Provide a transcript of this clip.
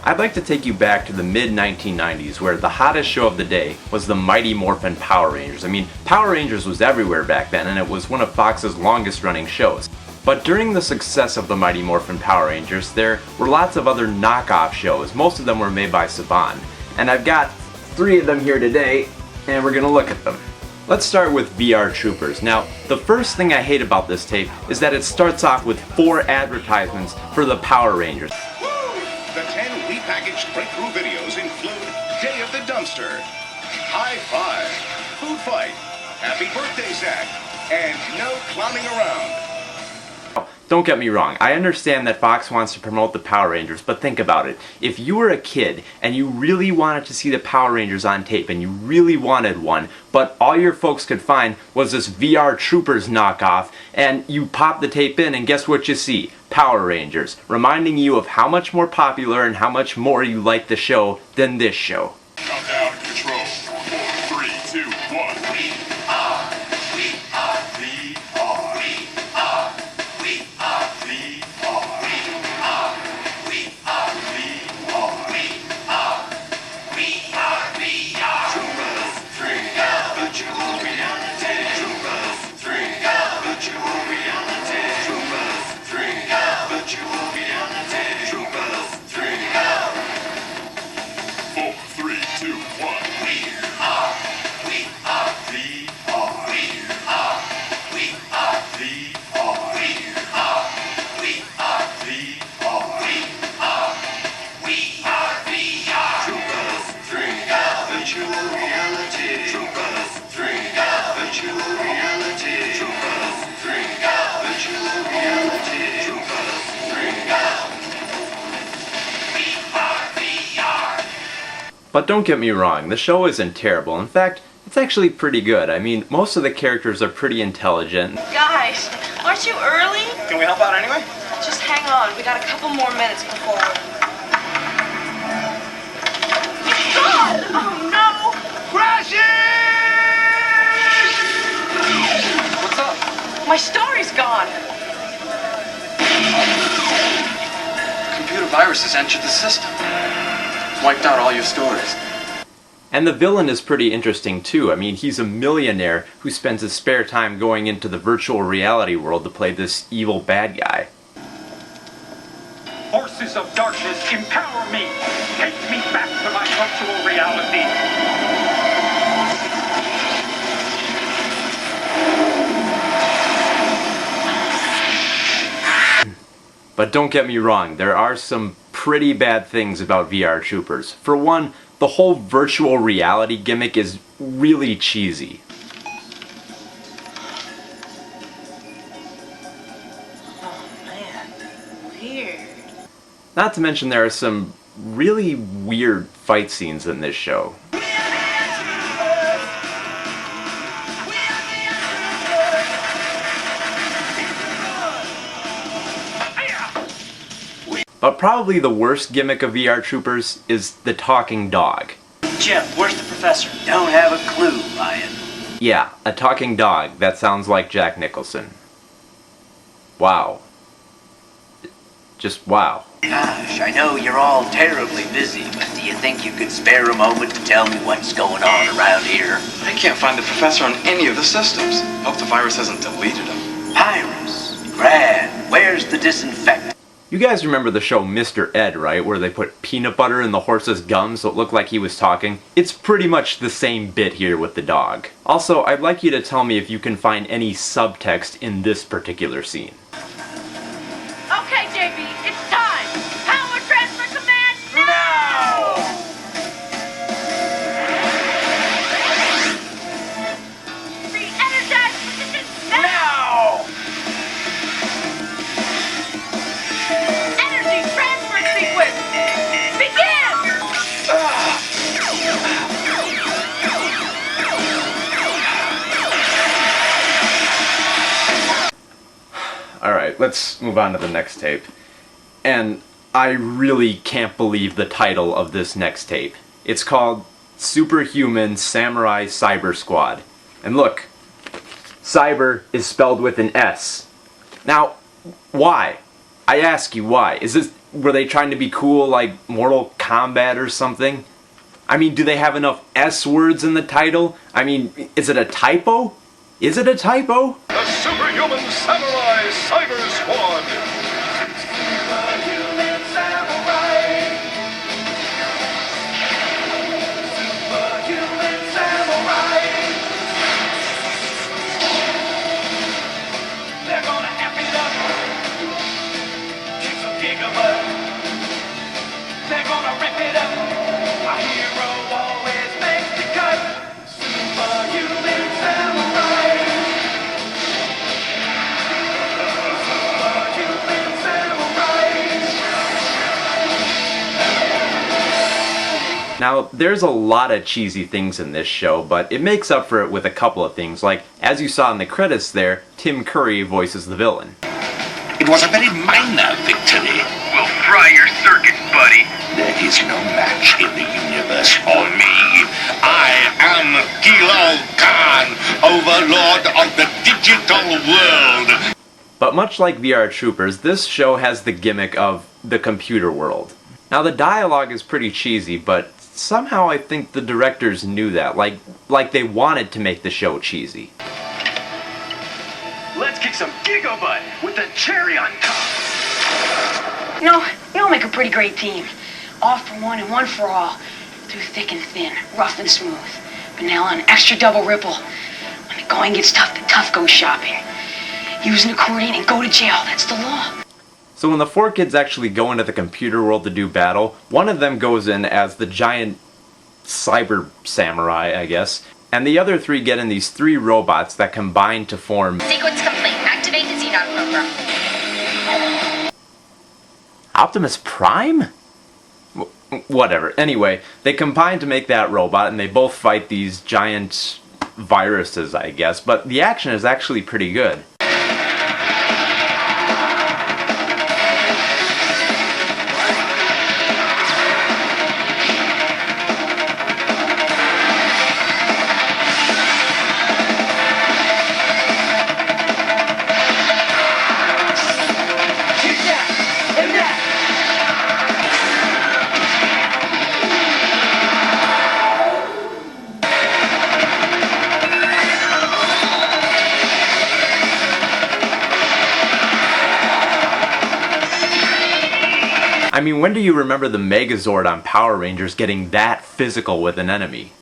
I'd like to take you back to the mid-1990s where the hottest show of the day was the Mighty Morphin Power Rangers. I mean, Power Rangers was everywhere back then and it was one of Fox's longest running shows. But during the success of the Mighty Morphin Power Rangers, there were lots of other knockoff shows. Most of them were made by Saban. And I've got 3 of them here today, and we're gonna look at them. Let's start with VR Troopers. Now, the first thing I hate about this tape is that it starts off with 4 advertisements for the Power Rangers. The 10 repackaged breakthrough videos include Day of the Dumpster, High Five, Food Fight, Happy Birthday Zach, and No Clowning Around. Don't get me wrong, I understand that Fox wants to promote the Power Rangers, but think about it. If you were a kid and you really wanted to see the Power Rangers on tape and you really wanted one, but all your folks could find was this VR Troopers knockoff, and you pop the tape in and guess what you see? Power Rangers, reminding you of how much more popular and how much more you like the show than this show. Countdown control. 4, 3, 2, 1. But don't get me wrong, the show isn't terrible. In fact, it's actually pretty good. I mean, most of the characters are pretty intelligent. Guys, aren't you early? Can we help out anyway? Just hang on, we got a couple more minutes before... God! Oh no! Crashing! What's up? My story's gone! Computer viruses entered the system. Wiped out all your stories. And the villain is pretty interesting too. I mean, he's a millionaire who spends his spare time going into the virtual reality world to play this evil bad guy. Forces of darkness, empower me! Take me back to my virtual reality! But don't get me wrong, there are some pretty bad things about VR Troopers. For one, the whole virtual reality gimmick is really cheesy. Oh man, weird. Not to mention there are some really weird fight scenes in this show. But probably the worst gimmick of VR Troopers is the talking dog. Jim, where's the professor? Don't have a clue, Ryan. Yeah, a talking dog that sounds like Jack Nicholson. Wow. Just wow. Gosh, I know you're all terribly busy, but do you think you could spare a moment to tell me what's going on around here? I can't find the professor on any of the systems. Hope the virus hasn't deleted him. Pyrus, Grand, where's the disinfectant? You guys remember the show Mr. Ed, right? Where they put peanut butter in the horse's gums so it looked like he was talking? It's pretty much the same bit here with the dog. Also, I'd like you to tell me if you can find any subtext in this particular scene. Okay, JB, it's time! Power transfer command now! Re-energize position now! Energy transfer sequence! Begin! Alright, let's move on to the next tape. And I really can't believe the title of this next tape. It's called Superhuman Samurai Cyber Squad. And look, Syber is spelled with an S. Now, why? I ask you, why? Were they trying to be cool like Mortal Kombat or something? I mean, do they have enough S words in the title? I mean, is it a typo? Is it a typo? The Superhuman Samurai Syber Squad. Superhuman Samurai. Superhuman Samurai. They're gonna amp it up. Kick some gigabutt. They're gonna rip it up. A hero always makes the cut. Superhuman Samurai. Superhuman Samurai. Now, there's a lot of cheesy things in this show, but it makes up for it with a couple of things, like, as you saw in the credits there, Tim Curry voices the villain. It was a very minor victory. We'll fry your circuit, buddy. There is no match in the universe for me. I am Kilo Khan, overlord of the digital world. But much like VR Troopers, this show has the gimmick of the computer world. Now, the dialogue is pretty cheesy, but somehow I think the directors knew that, like they wanted to make the show cheesy. Let's kick some gigabutt with the cherry on top. You all make a pretty great team. All for one and one for all. Through thick and thin, rough and smooth. Vanilla and extra double ripple. When the going gets tough, the tough go shopping. Use an accordion and go to jail. That's the law. So when the four kids actually go into the computer world to do battle, one of them goes in as the giant Syber Samurai, I guess, and the other three get in these three robots that combine to form... Sequence complete. Activate the Xenon program. Optimus Prime? Whatever. Anyway, they combine to make that robot, and they both fight these giant viruses, I guess, but the action is actually pretty good. I mean, when do you remember the Megazord on Power Rangers getting that physical with an enemy?